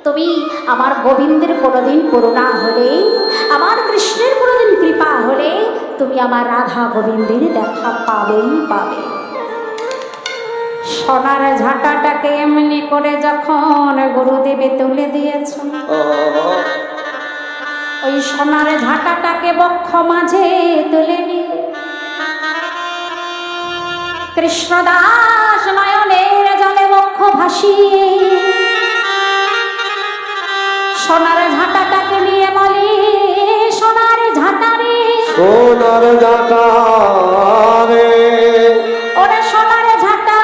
তুমি আমার গোবিন্দের কোনোদিন করুণা হলে, আমার কৃষ্ণের কোনোদিন কৃপা হলে তুমি আমার রাধা গোবিন্দের দেখা পাবেই পাবে। সোনার ঝাঁটাটাকে এমনি করে যখন গুরুদেবে তুলে দিয়েছ, ওই সোনার ঝাঁটাটাকে বক্ষ মাঝে তুলে নিয়ে কৃষ্ণদাস নয়নের জলে বক্ষ ভাসিয়ে সোনার ঝাঁটাটাকে নিয়ে বলে, সোনার ঝাঁটা রে, সোনার ঝাঁটা রে, ওরে সোনার ঝাঁটা,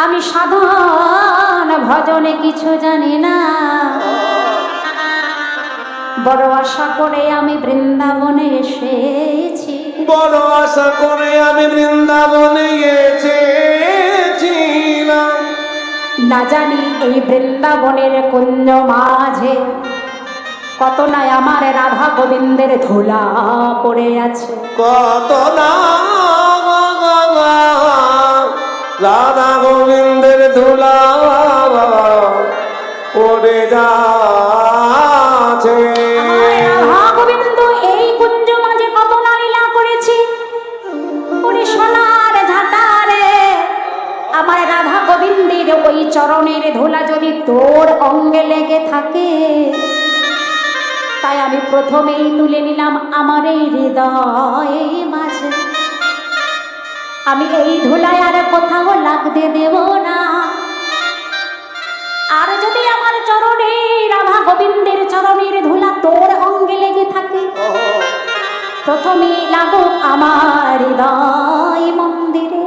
আমি সাধন ভজনে কিছু জানি না, বড় আশা করে আমি বৃন্দাবনে এসেছি, বড় আশা করে আমি বৃন্দাবনে এসেছিলাম। না জানি এই বৃন্দাবনের কুঞ্জ মাঝে কত নাই আমার রাধা গোবিন্দের ধুলা পড়ে আছে, কত না রাধা গোবিন্দের ধুলা পড়ে যাচ্ছে। রাধা গোবিন্দ এই কুঞ্জ মাঝে কত না লীলা করেছি, ওরে সোনার ঝাঁটা রে, আমার রাধা গোবিন্দের ওই চরণের ধুলা যদি তোর অঙ্গে লেগে থাকে, তাই আমি প্রথমেই তুলে নিলাম আমার এই হৃদয় মাঝে, আমি এই ধুলায় আর কোথাও লাগতে দেব না। আর যদি আমার চরণে রাধা গোবিন্দের চরণের ধুলা তোর অঙ্গে লেগে থাকে, প্রথমে লাগুক আমার হৃদয় মন্দিরে।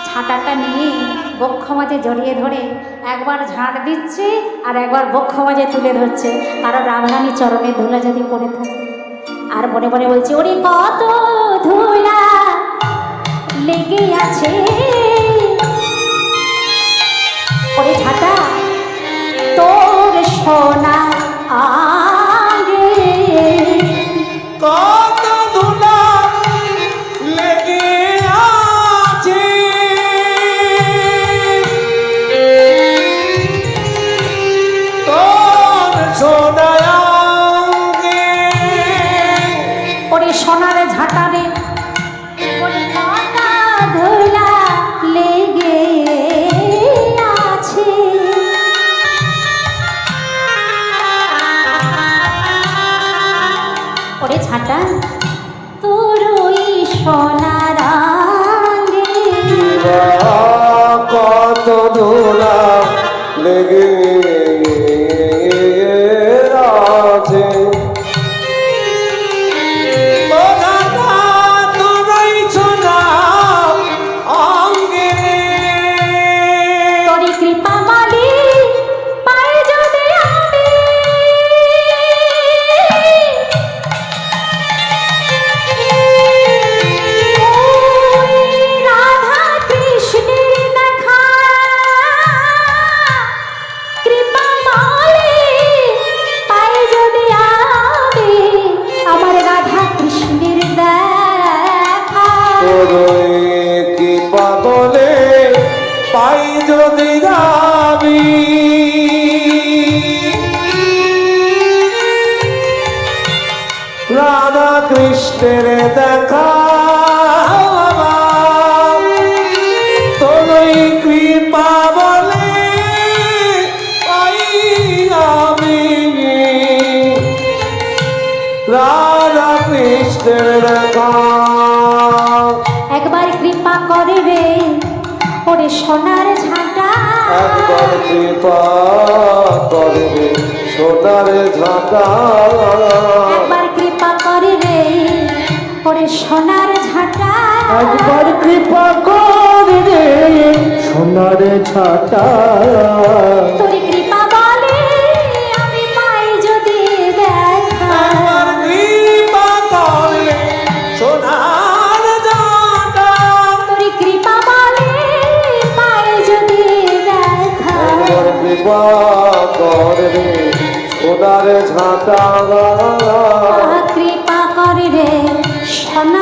ঝাঁটাটা নিয়ে বক্ষ মাঝে জড়িয়ে ধরে একবার ঝাঁট দিচ্ছে আর একবার বক্ষ মাঝে তুলে ধরছে, কারণ রাধারানী চরণের ধুলা যদি পড়ে থাকে। আর মনে মনে বলছে, ওরে কত ধুলা লেগে আছে, ওরে ঝাঁটা তোর সোনা আগে, কত ধুলা লেগে আছে, তোর সোনায় অঙ্গে। ওরে সোনার ঝাঁটা রে, ওরে কত ধুলা লেগে আছে। ওরে ঝাঁটা তোর ওই সোনার আঙ্গে, কত ধুলা লেগে আছে, তোরি কৃপা বলে পাই যদি আমি, ওই রাধা কৃষ্ণের দেখা, কৃপা বলে পাই যদি আমি, আমার রাধা কৃষ্ণের দেখা। কি পাগলে পাই যদি যাবি, রাধা কৃষ্ণের দেখা, তোর কৃপা বলে পাই আমি, রাধা কৃষ্ণের দেখা। একবার কৃপা করে রে, ওরে সোনার ঝাঁটা, একবার কৃপা করবে সোনার ঝাঁটা, একবার কৃপা করে রে, ওরে সোনার ঝাঁটা, একবার কৃপা করবে সোনার ঝাঁটা। তোর কৃপা বলে আমি পাই যদি দেখা, একবার কৃপা করবে সোনার ঝাঁটা, তোর কৃপা বলে পাই যদি দেখা, একবার কৃপা করবে সোনার ঝাঁটা, কৃপা করে রে সোনার